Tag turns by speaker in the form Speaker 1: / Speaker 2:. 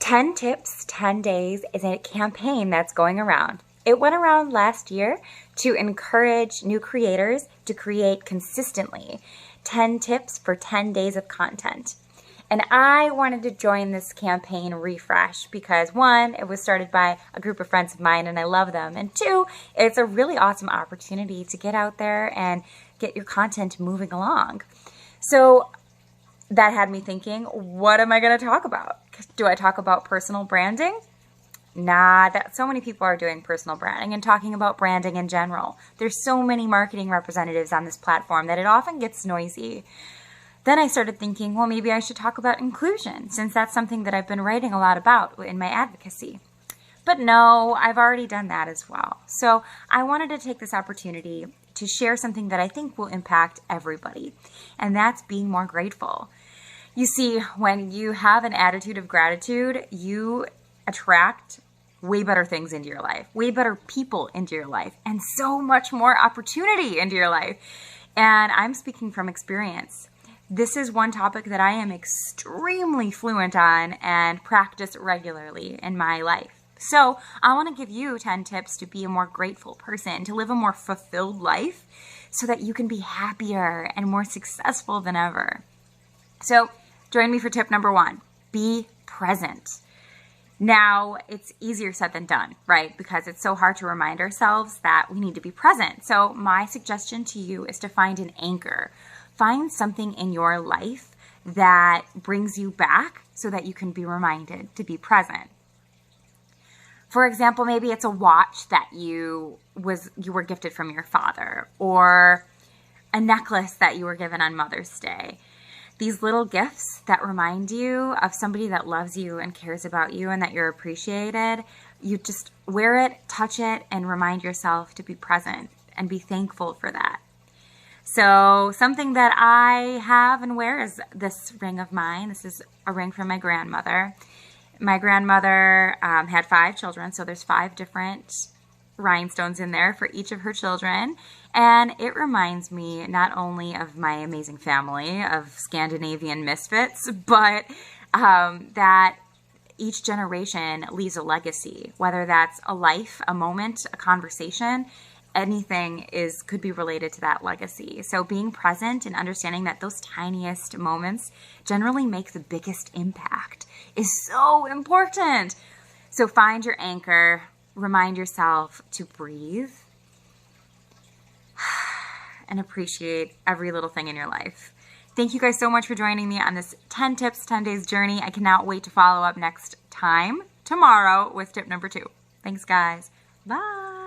Speaker 1: 10 Tips, 10 Days is a campaign that's going around. It went around last year to encourage new creators to create consistently 10 tips for 10 days of content. And I wanted to join this campaign refresh because one, it was started by a group of friends of mine and I love them. And two, it's a really awesome opportunity to get out there and get your content moving along. So that had me thinking, what am I going to talk about? Do I talk about personal branding? Nah, so many people are doing personal branding and talking about branding in general. There's so many marketing representatives on this platform that it often gets noisy. Then I started thinking, well, maybe I should talk about inclusion, since that's something that I've been writing a lot about in my advocacy. But no, I've already done that as well. So I wanted to take this opportunity to share something that I think will impact everybody, and that's being more grateful. You see, when you have an attitude of gratitude, you attract way better things into your life, way better people into your life, and so much more opportunity into your life. And I'm speaking from experience. This is one topic that I am extremely fluent on and practice regularly in my life. So I want to give you 10 tips to be a more grateful person, to live a more fulfilled life so that you can be happier and more successful than ever. So join me for tip number 1, be present. Now, it's easier said than done, right? Because it's so hard to remind ourselves that we need to be present. So my suggestion to you is to find an anchor. Find something in your life that brings you back so that you can be reminded to be present. For example, maybe it's a watch that you were gifted from your father, or a necklace that you were given on Mother's Day. These little gifts that remind you of somebody that loves you and cares about you and that you're appreciated, you just wear it, touch it, and remind yourself to be present and be thankful for that. So something that I have and wear is this ring of mine. This is a ring from my grandmother. My grandmother had 5 children, so there's 5 different rhinestones in there for each of her children. And it reminds me not only of my amazing family of Scandinavian misfits, but that each generation leaves a legacy, whether that's a life, a moment, a conversation. Anything could be related to that legacy. So being present and understanding that those tiniest moments generally make the biggest impact is so important. So find your anchor, remind yourself to breathe, and appreciate every little thing in your life. Thank you guys so much for joining me on this 10 tips, 10 days journey. I cannot wait to follow up next time, tomorrow, with tip number 2. Thanks, guys. Bye.